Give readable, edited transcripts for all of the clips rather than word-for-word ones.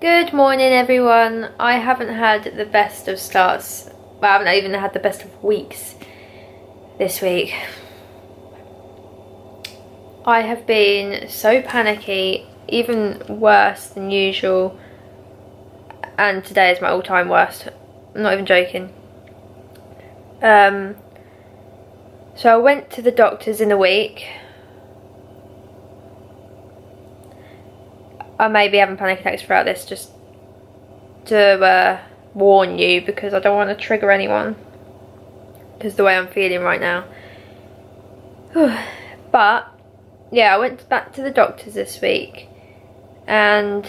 Good morning everyone. I haven't had the best of starts, well, I haven't even had the best of weeks this week. I have been so panicky, even worse than usual, and today is my all-time worst. I'm not even joking. So I went to the doctors in the week. I may be having panic attacks throughout this, just to warn you, because I don't want to trigger anyone, because the way I'm feeling right now. But yeah, I went back to the doctors this week and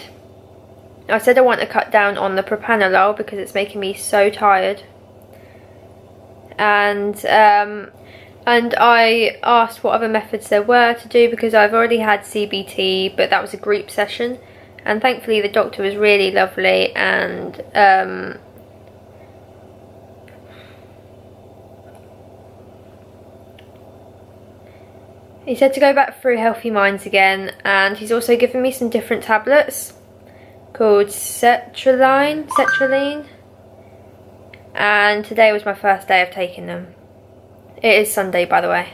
I said I want to cut down on the propranolol because it's making me so tired, and I asked what other methods there were to do, because I've already had CBT, but that was a group session, and thankfully the doctor was really lovely, and he said to go back through Healthy Minds again, and he's also given me some different tablets called sertraline, and today was my first day of taking them. It is Sunday, by the way.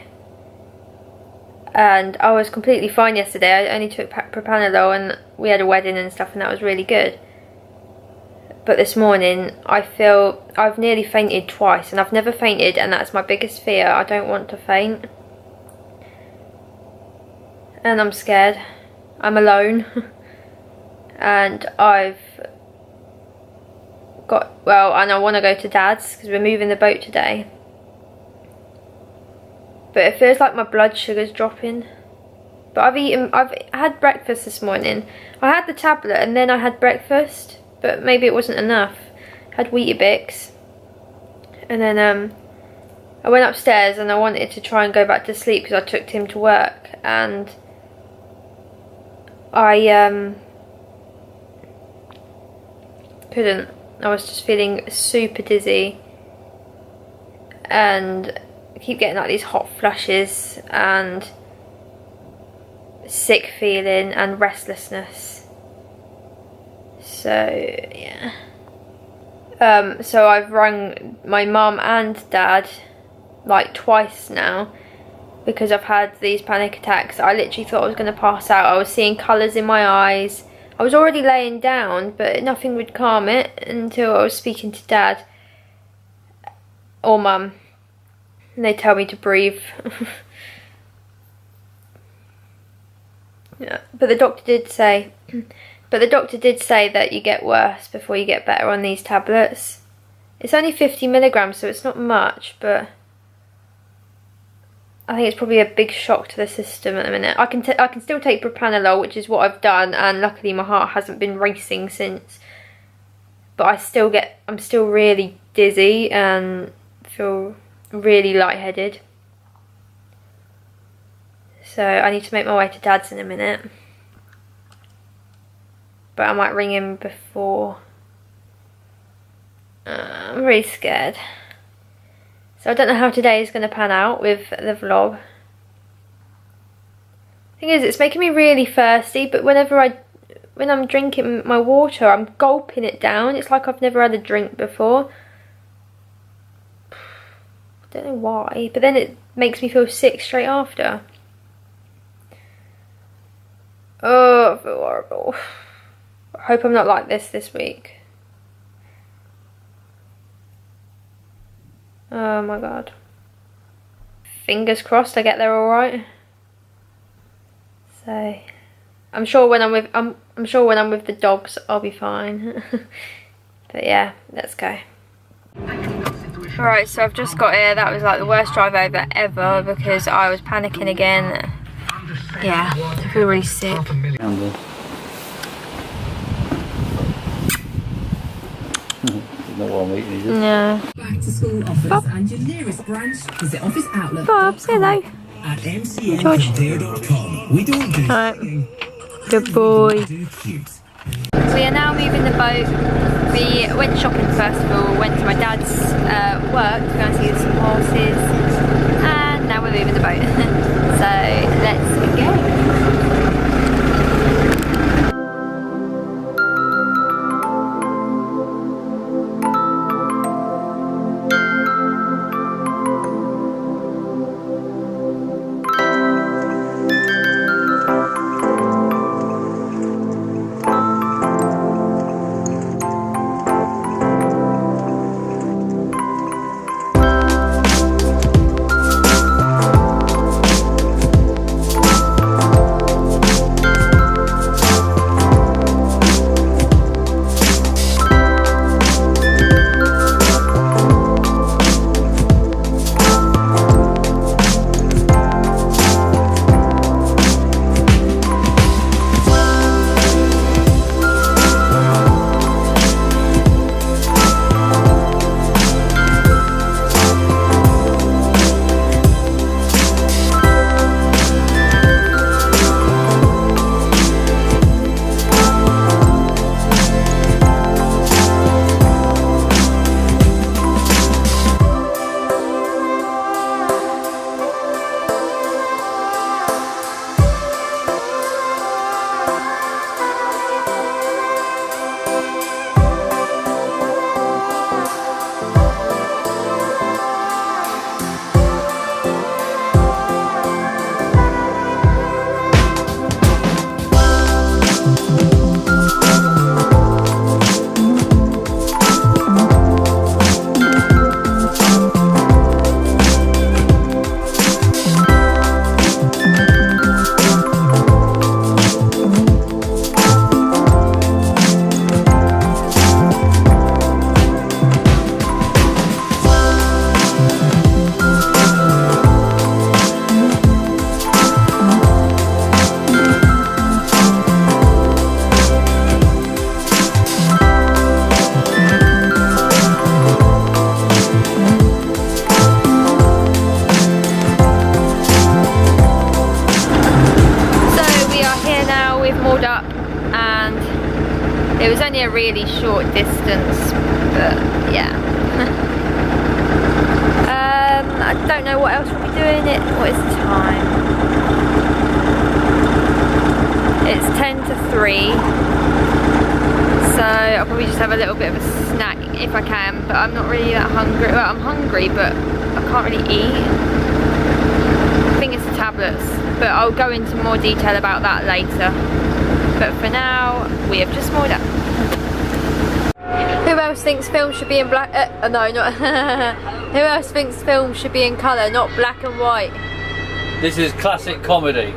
And I was completely fine yesterday. I only took propranolol and we had a wedding and stuff, and that was really good. But this morning I feel I've nearly fainted twice, and I've never fainted, and that's my biggest fear. I don't want to faint. And I'm scared. I'm alone. And I've got, well, and I want to go to Dad's because we're moving the boat today. But it feels like my blood sugar's dropping. But I've had breakfast this morning. I had the tablet and then I had breakfast, but maybe it wasn't enough. I had Weetabix. And then I went upstairs and I wanted to try and go back to sleep because I took Tim to work, and I couldn't. I was just feeling super dizzy, and I keep getting like these hot flushes and sick feeling and restlessness. So yeah. So I've rung my mum and dad like twice now because I've had these panic attacks. I literally thought I was going to pass out. I was seeing colours in my eyes. I was already laying down, but nothing would calm it until I was speaking to Dad or Mum, and they tell me to breathe. Yeah, but the doctor did say that you get worse before you get better on these tablets. It's only 50 milligrams, so it's not much, but I think it's probably a big shock to the system at the minute. I can still take propranolol, which is what I've done, and luckily my heart hasn't been racing since. But I'm still really dizzy and feel really lightheaded. So I need to make my way to Dad's in a minute. But I might ring him before. I'm really scared. So I don't know how today is going to pan out with the vlog. Thing is, it's making me really thirsty, but when I'm drinking my water, I'm gulping it down. It's like I've never had a drink before. I don't know why, but then it makes me feel sick straight after. Oh, I feel horrible. I hope I'm not like this week. Oh my god. Fingers crossed I get there alright. So I'm sure when I'm with the dogs I'll be fine. But yeah, let's go. Alright, so I've just got here. That was like the worst drive over ever because I was panicking again. Yeah, I feel really sick. Not what I'm eating, is it? No. Back to school offers Bob. And your nearest branch visit office outlet. Bob, say hello. At George. mcn.com. We don't do Alright. Good boy. We are now moving the boat. We went shopping first of all, went to my dad's work to go and see some horses, and now we're moving the boat. So let's go. It was only a really short distance, but yeah. I don't know what else we'll be doing. What is the time? It's 10 to 3. So I'll probably just have a little bit of a snack if I can, but I'm not really that hungry. Well, I'm hungry, but I can't really eat. I think it's the tablets, but I'll go into more detail about that later. But for now, we have just moored up. Who else thinks film should be in black? No, not. Who else thinks film should be in colour, not black and white? This is classic comedy.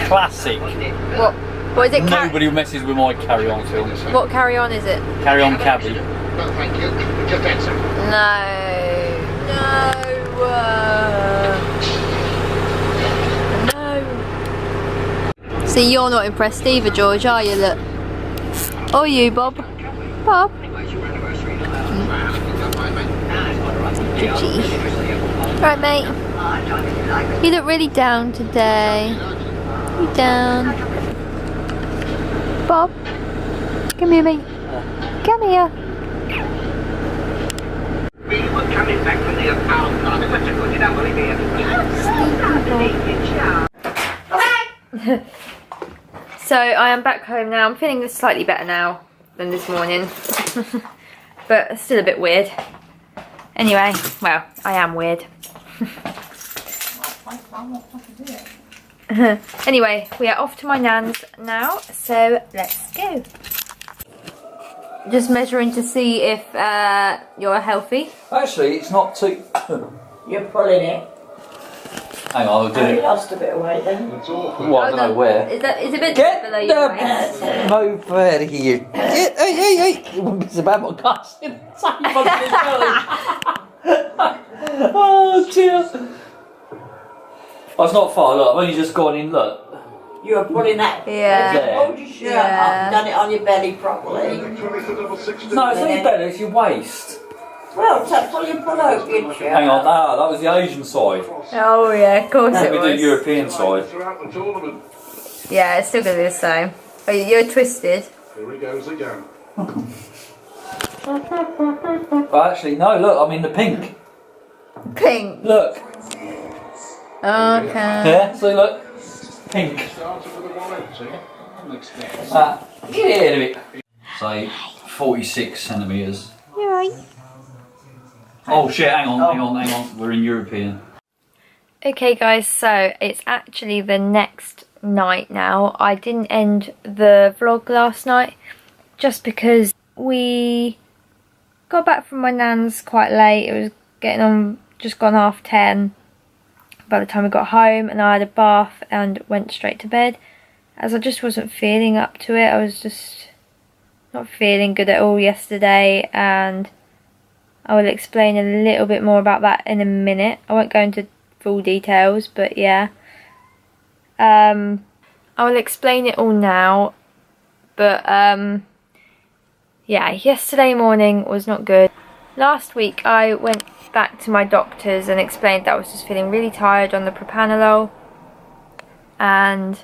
Classic. What? What is it? Nobody messes with my Carry On films. What Carry On is it? Carry On Cabby. No, thank you. Just answer. No. No. See, you're not impressed either, George, are you? Look. Or you, Bob? Bob? Right, mate. You look really down today. You down? Bob? Come here, mate. Come here. We were coming back from the apartment. So I am back home now. I'm feeling slightly better now than this morning. But still a bit weird. Anyway, well, I am weird. Anyway, we are off to my nan's now, so let's go. Just measuring to see if you're healthy. Actually, it's not too... You're pulling it. Hang on, I'll do You it. lost a bit of weight then. Well, I don't know where. Is it a bit Get below your waist? the move out of here. Get, hey. It's about my costume. Oh dear. Oh, it's not far, look. I've only just gone in, look. You were pulling that. Yeah. There. Hold your shirt up Yeah. and done it on your belly properly. No, it's not better, it's your waist. Well, so pull your pullover, your shirt. Hang on, that was the Asian side. Oh yeah, of course Let it me do the was. European side. Yeah, it's still gonna be the same. Oh, you're twisted. Here he goes again. Well, actually, no, look, I'm in the pink. Pink. Look. Okay. Yeah, see, look. Pink. Started with a 180. Get it in a bit. Say 46 centimetres. You're right. Oh shit, hang on. We're in European. Okay guys, so it's actually the next night now. I didn't end the vlog last night just because we got back from my nan's quite late. It was getting on, just gone 10:30 by the time we got home, and I had a bath and went straight to bed as I just wasn't feeling up to it. I was just not feeling good at all yesterday, and I will explain a little bit more about that in a minute. I won't go into full details, but yeah. I will explain it all now, but yeah, yesterday morning was not good. Last week I went back to my doctor's and explained that I was just feeling really tired on the propranolol, and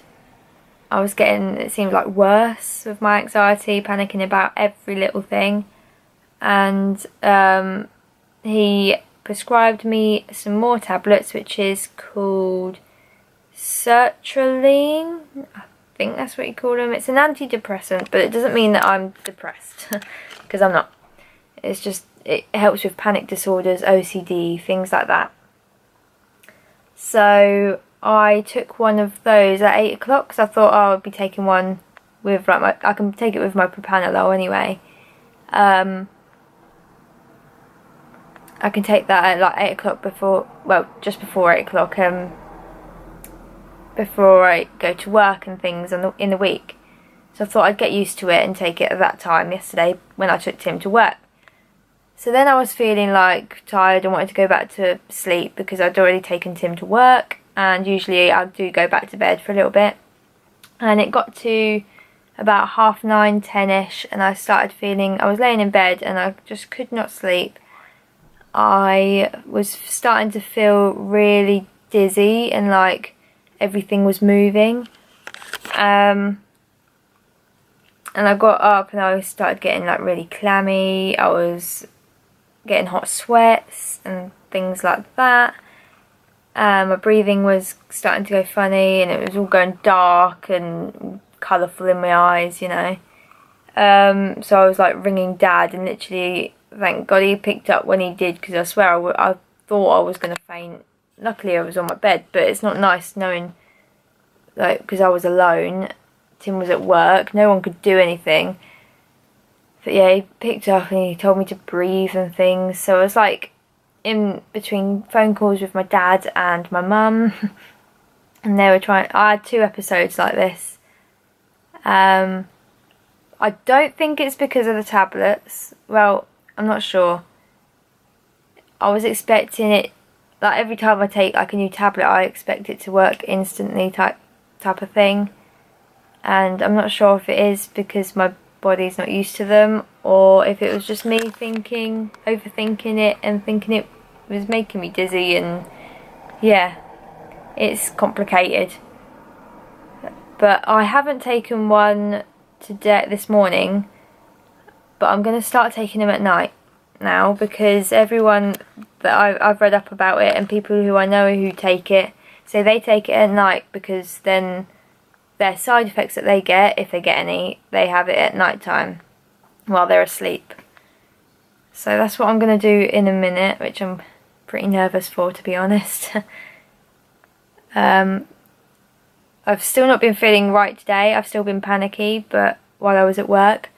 I was getting, it seemed like, worse with my anxiety, panicking about every little thing. And he prescribed me some more tablets, which is called sertraline. I think that's what you call them. It's an antidepressant, but it doesn't mean that I'm depressed, because I'm not. It's just, it helps with panic disorders, OCD, things like that. So I took one of those at 8 o'clock, because I thought, oh, I'd be taking one with, like, I can take it with my propranolol anyway. I can take that at like 8 o'clock before, well, just before 8 o'clock, before I go to work and things in the week. So I thought I'd get used to it and take it at that time yesterday when I took Tim to work. So then I was feeling like tired and wanted to go back to sleep because I'd already taken Tim to work, and usually I do go back to bed for a little bit. And it got to about 9:30, 10ish, and I started feeling, I was laying in bed and I just could not sleep. I was starting to feel really dizzy and like everything was moving. And I got up and I started getting like really clammy. I was getting hot sweats and things like that. My breathing was starting to go funny and it was all going dark and colourful in my eyes, you know. So I was like ringing Dad, and literally, thank God he picked up when he did, because I swear I thought I was going to faint. Luckily I was on my bed, but it's not nice knowing, like, because I was alone. Tim was at work, no one could do anything. But yeah, he picked up and he told me to breathe and things. So I was like in between phone calls with my dad and my mum, and they were trying. I had 2 episodes like this. I don't think it's because of the tablets. Well, I'm not sure. I was expecting it, like every time I take like a new tablet, I expect it to work instantly type of thing. And I'm not sure if it is because my body's not used to them, or if it was just me overthinking it and thinking it was making me dizzy. And yeah, it's complicated. But I haven't taken one today, this morning, but I'm going to start taking them at night now, because everyone that I've read up about it and people who I know who take it say they take it at night, because then their side effects that they get, if they get any, they have it at night time while they're asleep. So that's what I'm going to do in a minute, which I'm pretty nervous for, to be honest. I've still not been feeling right today. I've still been panicky, but while I was at work.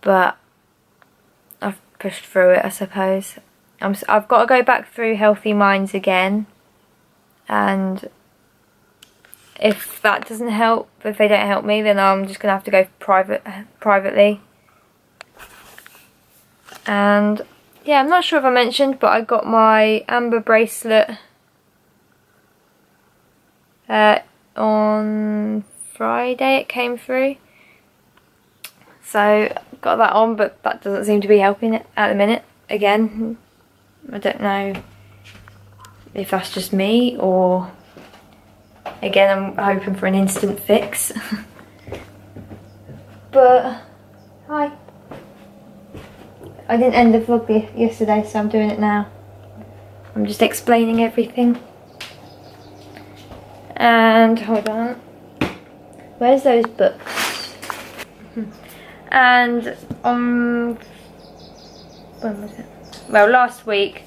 But I've pushed through it, I suppose. I've got to go back through Healthy Minds again. And if that doesn't help, if they don't help me, then I'm just going to have to go privately. And yeah, I'm not sure if I mentioned, but I got my amber bracelet on Friday. It came through, so got that on, but that doesn't seem to be helping it at the minute. Again, I don't know if that's just me, or again I'm hoping for an instant fix. But hi, I didn't end the vlog yesterday, so I'm doing it now. I'm just explaining everything. And hold on, where's those books? And when was it? Well, last week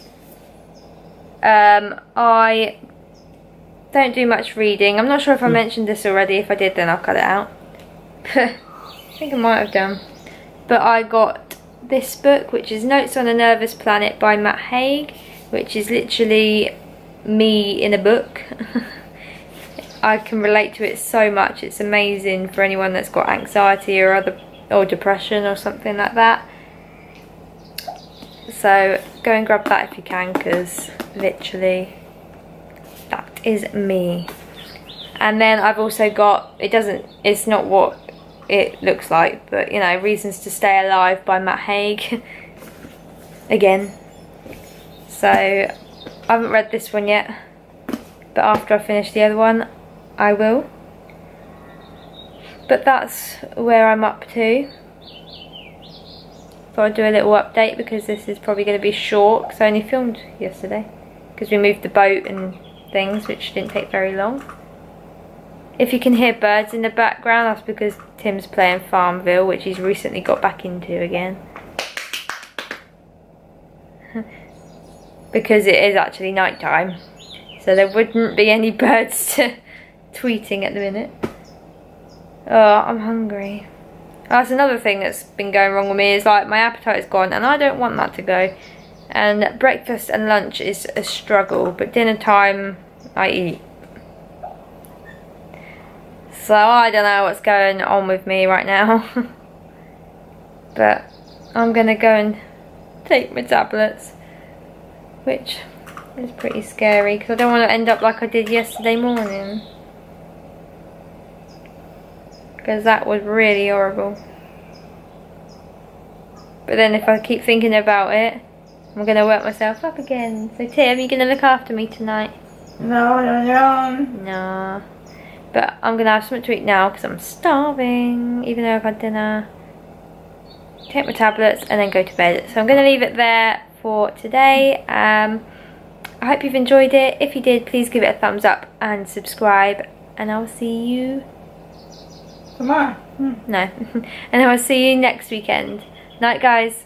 I don't do much reading. I'm not sure if I mentioned this already. If I did, then I'll cut it out. I think I might have done. But I got this book, which is Notes on a Nervous Planet by Matt Haig, which is literally me in a book. I can relate to it so much. It's amazing for anyone that's got anxiety or depression or something like that. So go and grab that if you can, because literally that is me. And then I've also got, it's not what it looks like, but you know, Reasons to Stay Alive by Matt Haig. Again. So I haven't read this one yet, but after I finish the other one I will. But that's where I'm up to. Thought I'd do a little update, because this is probably going to be short, because I only filmed yesterday, because we moved the boat and things, which didn't take very long. If you can hear birds in the background, that's because Tim's playing Farmville, which he's recently got back into again. Because it is actually night time, so there wouldn't be any birds tweeting at the minute. Oh, I'm hungry. That's another thing that's been going wrong with me, is like my appetite is gone, and I don't want that to go. And breakfast and lunch is a struggle, but dinner time I eat. So I don't know what's going on with me right now. But I'm gonna go and take my tablets, which is pretty scary, because I don't want to end up like I did yesterday morning, because that was really horrible. But then if I keep thinking about it, I'm going to work myself up again. So Tim, you going to look after me tonight? No. No. But I'm going to have something to eat now because I'm starving, even though I've had dinner. Take my tablets and then go to bed. So I'm going to leave it there for today. I hope you've enjoyed it. If you did, please give it a thumbs up and subscribe. And I'll see you Tomorrow. no. And I will see you next weekend. Night, guys.